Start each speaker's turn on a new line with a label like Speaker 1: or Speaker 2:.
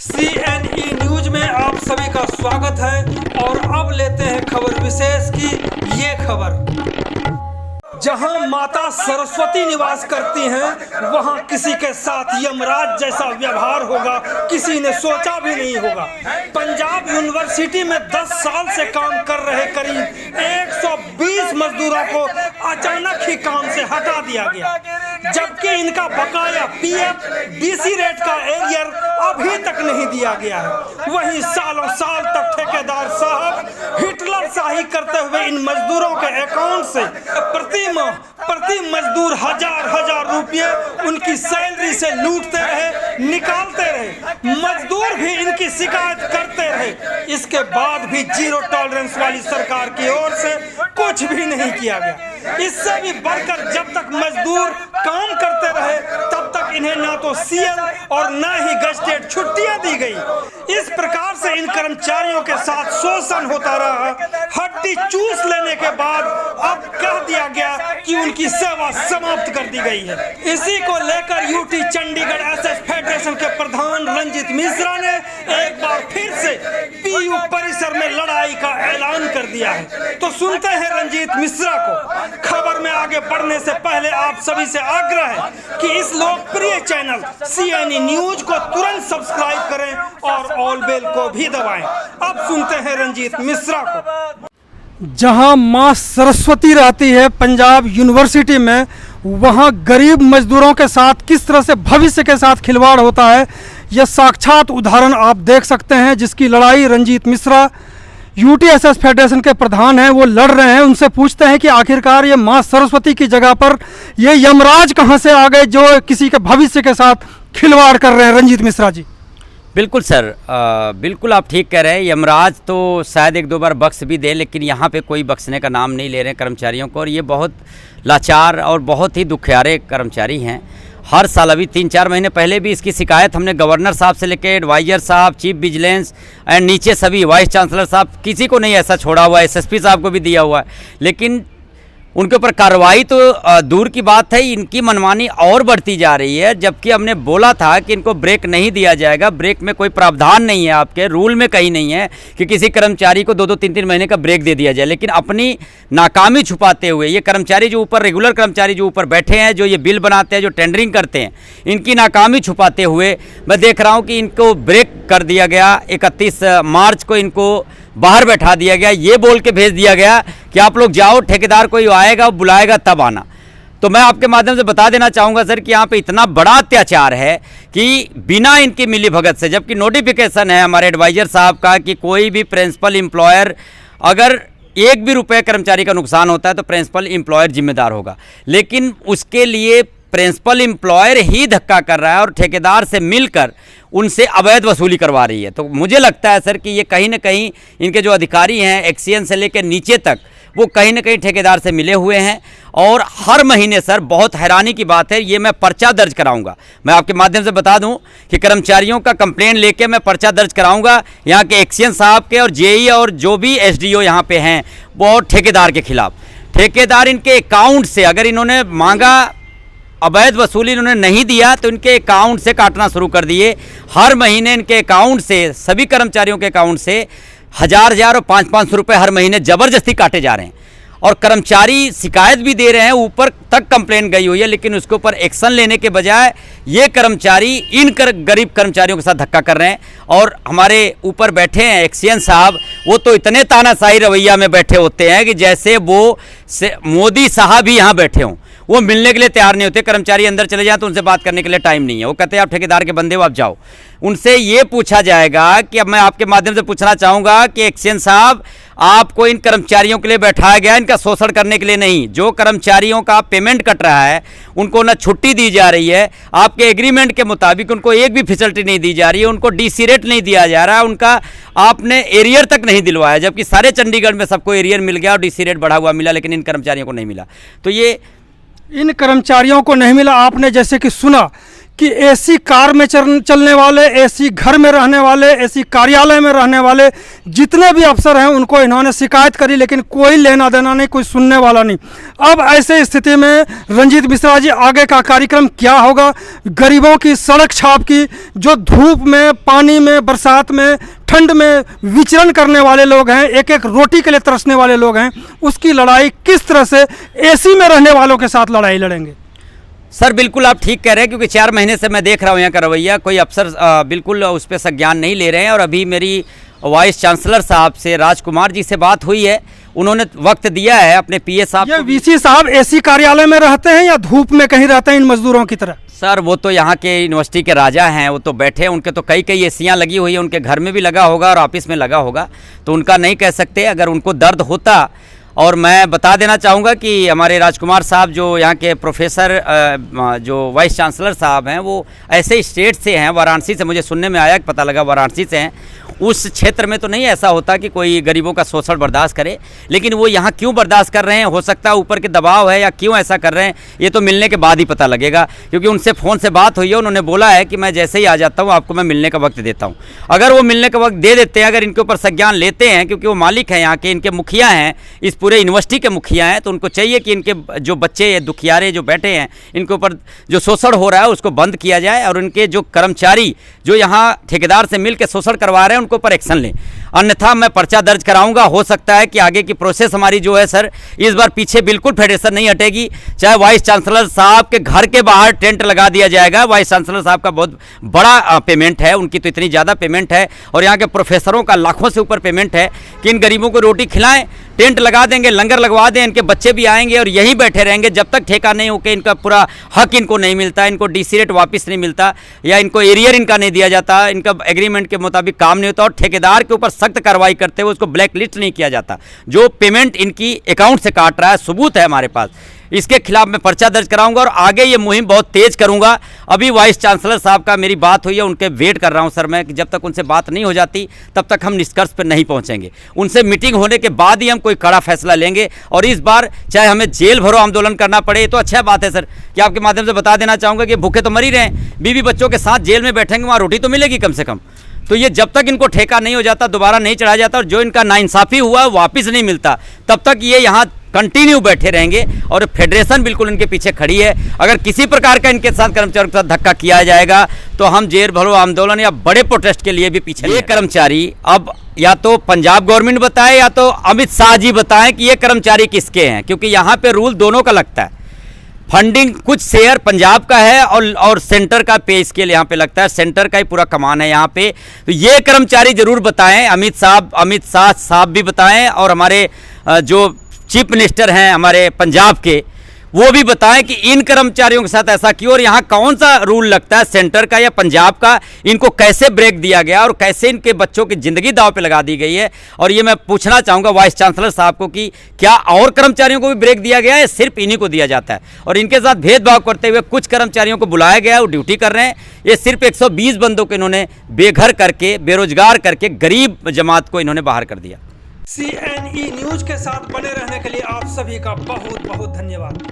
Speaker 1: CNE news में आप सभी का स्वागत है और अब लेते हैं खबर विशेष की ये खबर। जहां माता सरस्वती निवास करती हैं वहां किसी के साथ यमराज जैसा व्यवहार होगा किसी ने सोचा भी नहीं होगा। पंजाब यूनिवर्सिटी में 10 साल से काम कर रहे करीब 120 मजदूरों को अचानक ही काम से हटा दिया गया, जबकि इनका बकाया PF BC रेट का एरियर अभी तक नहीं दिया गया है। वहीं सालों साल तक ठेकेदार साहब हिटलर शाही करते हुए इन मजदूरों के अकाउंट से प्रति मजदूर हजार रुपये उनकी सैलरी से लूटते रहे, निकालते रहे। मजदूर भी इनकी शिकायत करते रहे। इसके बाद भी जीरो टॉलरेंस वाली सरकार की ओर से कुछ भी नहीं किया गया। इससे भी बढ़कर जब तक मजदूर काम करते रहे तब तक इन्हें ना तो CL और ना ही गजटेड छुट्टियां दी गई। इस प्रकार से इन कर्मचारियों के साथ शोषण होता रहा। हड्डी चूस लेने के बाद अब कह दिया गया कि उनकी सेवा समाप्त कर दी गई है। इसी को लेकर UT चंडीगढ़ SS फेडरेशन के प्रधान रंजीत मिश्रा ने एक बार फिर से PU परिसर में लड़ाई का ऐलान कर दिया है। तो सुनते हैं रंजीत मिश्रा को। खबर में आगे बढ़ने से पहले आप सभी से आग्रह है कि इस लोकप्रिय चैनल CNE न्यूज को तुरंत सब्सक्राइब करें और ऑल बेल को भी दबाएं। अब सुनते हैं रंजीत मिश्रा को। जहां मां सरस्वती रहती है पंजाब यूनिवर्सिटी में, वहां गरीब मजदूरों के साथ किस तरह से भविष्य के साथ खिलवाड़ होता है, यह साक्षात उदाहरण आप देख सकते हैं, जिसकी लड़ाई रंजीत मिश्रा UTSS फेडरेशन के प्रधान हैं, वो लड़ रहे हैं। उनसे पूछते हैं कि आखिरकार ये मां सरस्वती की जगह पर ये यमराज कहां से आ गए जो किसी के भविष्य के साथ खिलवाड़ कर रहे हैं। रंजीत मिश्रा जी।
Speaker 2: बिल्कुल सर, बिल्कुल आप ठीक कह रहे हैं। यमराज तो शायद 1-2 बार बख्श भी दे, लेकिन यहाँ पे कोई बख्शने का नाम नहीं ले रहे हैं कर्मचारियों को, और ये बहुत लाचार और बहुत ही दुखियारे कर्मचारी हैं। हर साल, अभी 3-4 महीने पहले भी इसकी शिकायत हमने गवर्नर साहब से लेकर एडवाइजर साहब, चीफ विजिलेंस एंड नीचे सभी वाइस चांसलर साहब, किसी को नहीं ऐसा छोड़ा हुआ है। SSP साहब को भी दिया हुआ है, लेकिन उनके ऊपर कार्रवाई तो दूर की बात है, इनकी मनमानी और बढ़ती जा रही है। जबकि हमने बोला था कि इनको ब्रेक नहीं दिया जाएगा। ब्रेक में कोई प्रावधान नहीं है, आपके रूल में कहीं नहीं है कि किसी कर्मचारी को 2-2, 3-3 महीने का ब्रेक दे दिया जाए। लेकिन अपनी नाकामी छुपाते हुए ये कर्मचारी जो ऊपर, रेगुलर कर्मचारी जो ऊपर बैठे हैं, जो ये बिल बनाते हैं, जो टेंडरिंग करते हैं, इनकी नाकामी छुपाते हुए मैं देख रहा हूँ कि इनको ब्रेक कर दिया गया। 31 मार्च को इनको बाहर बैठा दिया गया, ये बोल के भेज दिया गया कि आप लोग जाओ, ठेकेदार कोई आएगा बुलाएगा तब आना। तो मैं आपके माध्यम से बता देना चाहूँगा सर कि यहाँ पे इतना बड़ा अत्याचार है कि बिना इनकी मिलीभगत से, जबकि नोटिफिकेशन है हमारे एडवाइजर साहब का कि कोई भी प्रिंसिपल एम्प्लॉयर अगर 1 भी रुपये कर्मचारी का नुकसान होता है तो प्रिंसिपल एम्प्लॉयर जिम्मेदार होगा, लेकिन उसके लिए प्रिंसिपल एम्प्लॉयर ही धक्का कर रहा है और ठेकेदार से मिलकर उनसे अवैध वसूली करवा रही है। तो मुझे लगता है सर कि ये कहीं ना कहीं इनके जो अधिकारी हैं एक्सीएन से लेकर नीचे तक, वो कहीं ना कहीं ठेकेदार से मिले हुए हैं। और हर महीने सर, बहुत हैरानी की बात है, ये मैं पर्चा दर्ज कराऊंगा। मैं आपके माध्यम से बता दूं कि कर्मचारियों का कंप्लेंट लेके मैं पर्चा दर्ज कराऊंगा यहाँ के एक्सीएन साहब के और JE और जो भी SDO यहाँ पे हैं वो ठेकेदार के खिलाफ। ठेकेदार इनके अकाउंट से अगर इन्होंने मांगा, अवैध वसूली इन्होंने नहीं दिया तो इनके अकाउंट से काटना शुरू कर दिए। हर महीने इनके अकाउंट से, सभी कर्मचारियों के अकाउंट से 1000 और 500 रुपये हर महीने ज़बरदस्ती काटे जा रहे हैं। और कर्मचारी शिकायत भी दे रहे हैं, ऊपर तक कंप्लेंट गई हुई है, लेकिन उसके ऊपर एक्शन लेने के बजाय ये कर्मचारी इन गरीब कर्मचारियों के साथ धक्का कर रहे हैं। और हमारे ऊपर बैठे हैं एक्सीएन साहब, वो तो इतने तानाशाही रवैया में बैठे होते हैं कि जैसे वो मोदी साहब ही यहाँ बैठे हों। वो मिलने के लिए तैयार नहीं होते। कर्मचारी अंदर चले जाएं तो उनसे बात करने के लिए टाइम नहीं है। वो कहते हैं आप ठेकेदार के बंदे हो, आप जाओ। उनसे ये पूछा जाएगा कि, अब मैं आपके माध्यम से पूछना चाहूँगा कि एक्सीएन साहब, आपको इन कर्मचारियों के लिए बैठाया गया इनका शोषण करने के लिए नहीं। जो कर्मचारियों का पेमेंट कट रहा है उनको ना छुट्टी दी जा रही है, आपके एग्रीमेंट के मुताबिक उनको एक भी फैसिलिटी नहीं दी जा रही है, उनको DC रेट नहीं दिया जा रहा है, उनका आपने एरियर तक नहीं दिलवाया। जबकि सारे चंडीगढ़ में सबको एरियर मिल गया और DC रेट बढ़ा हुआ मिला, लेकिन इन कर्मचारियों को नहीं मिला। तो ये
Speaker 1: इन कर्मचारियों को नहीं मिला। आपने जैसे कि सुना कि एसी कार में चलने वाले, एसी घर में रहने वाले, एसी कार्यालय में रहने वाले जितने भी अफसर हैं उनको इन्होंने शिकायत करी, लेकिन कोई लेना देना नहीं, कोई सुनने वाला नहीं। अब ऐसे स्थिति में रंजीत मिश्रा जी आगे का कार्यक्रम क्या होगा? गरीबों की सड़क छाप की, जो धूप में, पानी में, बरसात में, ठंड में विचरण करने वाले लोग हैं, एक एक रोटी के लिए तरसने वाले लोग हैं, उसकी लड़ाई किस तरह से एसी में रहने वालों के साथ लड़ाई लड़ेंगे?
Speaker 2: सर बिल्कुल आप ठीक कह रहे हैं, क्योंकि 4 महीने से मैं देख रहा हूँ यहाँ का रवैया, कोई अफसर बिल्कुल उस पर संज्ञान नहीं ले रहे हैं। और अभी मेरी वाइस चांसलर साहब से, राजकुमार जी से बात हुई है, उन्होंने वक्त दिया है अपने पीए साहब।
Speaker 1: ये वीसी साहब एसी कार्यालय में रहते हैं या धूप में कहीं रहते हैं इन मजदूरों की तरह?
Speaker 2: सर वो तो यहाँ के यूनिवर्सिटी के राजा हैं, वो तो बैठे हैं, उनके तो कई एसियाँ लगी हुई है, उनके घर में भी लगा होगा और ऑफिस में लगा होगा, तो उनका नहीं कह सकते। अगर उनको दर्द होता, और मैं बता देना चाहूँगा कि हमारे राजकुमार साहब जो यहाँ के प्रोफेसर जो वाइस चांसलर साहब हैं, वो ऐसे स्टेट से हैं, वाराणसी से, मुझे सुनने में आया, पता लगा वाराणसी से हैं। उस क्षेत्र में तो नहीं ऐसा होता कि कोई गरीबों का शोषण बर्दाश्त करे, लेकिन वो यहाँ क्यों बर्दाश्त कर रहे हैं, हो सकता है ऊपर के दबाव है या क्यों ऐसा कर रहे हैं, ये तो मिलने के बाद ही पता लगेगा। क्योंकि उनसे फ़ोन से बात हुई है, उन्होंने बोला है कि मैं जैसे ही आ जाता हूँ आपको मैं मिलने का वक्त देता हूँ। अगर वो मिलने का वक्त दे देते हैं, अगर इनके ऊपर संज्ञान लेते हैं, क्योंकि वो मालिक हैं यहाँ के, इनके मुखिया हैं, इस पूरे यूनिवर्सिटी के मुखिया हैं, तो उनको चाहिए कि इनके जो बच्चे दुखियारे जो बैठे हैं, इनके ऊपर जो शोषण हो रहा है उसको बंद किया जाए, और उनके जो कर्मचारी जो यहाँ ठेकेदार से मिल के शोषण करवा रहे हैं उनके ऊपर एक्शन लें, अन्यथा मैं पर्चा दर्ज कराऊंगा। हो सकता है कि आगे की प्रोसेस हमारी जो है सर, इस बार पीछे बिल्कुल फेडरेशन नहीं हटेगी, चाहे वाइस चांसलर साहब के घर के बाहर टेंट लगा दिया जाएगा। वाइस चांसलर साहब का बहुत बड़ा पेमेंट है, उनकी तो इतनी ज़्यादा पेमेंट है, और यहाँ के प्रोफेसरों का लाखों से ऊपर पेमेंट है कि इन गरीबों को रोटी खिलाएं, टेंट लगा देंगे, लंगर लगवा दें, इनके बच्चे भी आएंगे और यहीं बैठे रहेंगे जब तक ठेका नहीं होके इनका पूरा हक इनको नहीं मिलता, इनको डीसी रेट वापस नहीं मिलता, या इनको एरियर इनका नहीं दिया जाता, इनका एग्रीमेंट के मुताबिक काम नहीं होता, और ठेकेदार के ऊपर सख्त कार्रवाई करते हुए उसको ब्लैक लिस्ट नहीं किया जाता। जो पेमेंट इनकी अकाउंट से काट रहा है, सबूत है हमारे पास, इसके खिलाफ मैं पर्चा दर्ज कराऊंगा और आगे ये मुहिम बहुत तेज करूंगा। अभी वाइस चांसलर साहब का मेरी बात हुई है, उनके वेट कर रहा हूं सर मैं, कि जब तक उनसे बात नहीं हो जाती तब तक हम निष्कर्ष पर नहीं पहुंचेंगे। उनसे मीटिंग होने के बाद ही हम कोई कड़ा फैसला लेंगे, और इस बार चाहे हमें जेल भरो आंदोलन करना पड़े, तो अच्छा बात है सर कि आपके माध्यम से बता देना चाहूँगा कि भूखे तो मर ही रहे हैं, बीवी बच्चों के साथ जेल में बैठेंगे, वहाँ रोटी तो मिलेगी कम से कम। तो ये जब तक इनको ठेका नहीं हो जाता, दोबारा नहीं चढ़ाया जाता, और जो इनका नाइंसाफ़ी हुआ वापस नहीं मिलता, तब तक ये यहाँ कंटिन्यू बैठे रहेंगे, और फेडरेशन बिल्कुल इनके पीछे खड़ी है। अगर किसी प्रकार का इनके साथ कर्मचारियों के साथ धक्का किया जाएगा तो हम जेल भरो आंदोलन या बड़े प्रोटेस्ट के लिए भी पीछे। ये कर्मचारी अब या तो पंजाब गवर्नमेंट बताए या तो अमित शाह जी बताएं कि ये कर्मचारी किसके हैं, क्योंकि यहाँ पे रूल दोनों का लगता है। फंडिंग कुछ शेयर पंजाब का है और सेंटर का पे स्केल यहाँ पे लगता है, सेंटर का ही पूरा कमान है यहाँ पे। तो ये कर्मचारी जरूर बताएं, अमित शाह साहब भी बताएं, और हमारे जो चीफ मिनिस्टर हैं हमारे पंजाब के, वो भी बताएं कि इन कर्मचारियों के साथ ऐसा क्यों, और यहाँ कौन सा रूल लगता है, सेंटर का या पंजाब का, इनको कैसे ब्रेक दिया गया और कैसे इनके बच्चों की ज़िंदगी दांव पे लगा दी गई है। और ये मैं पूछना चाहूँगा वाइस चांसलर साहब को कि क्या और कर्मचारियों को भी ब्रेक दिया गया है, सिर्फ इन्हीं को दिया जाता है, और इनके साथ भेदभाव करते हुए कुछ कर्मचारियों को बुलाया गया है, वो ड्यूटी कर रहे हैं। ये सिर्फ 120 बंदों को इन्होंने बेघर करके, बेरोजगार करके, गरीब जमात को इन्होंने बाहर कर दिया।
Speaker 1: CNE न्यूज के साथ बने रहने के लिए आप सभी का बहुत बहुत धन्यवाद।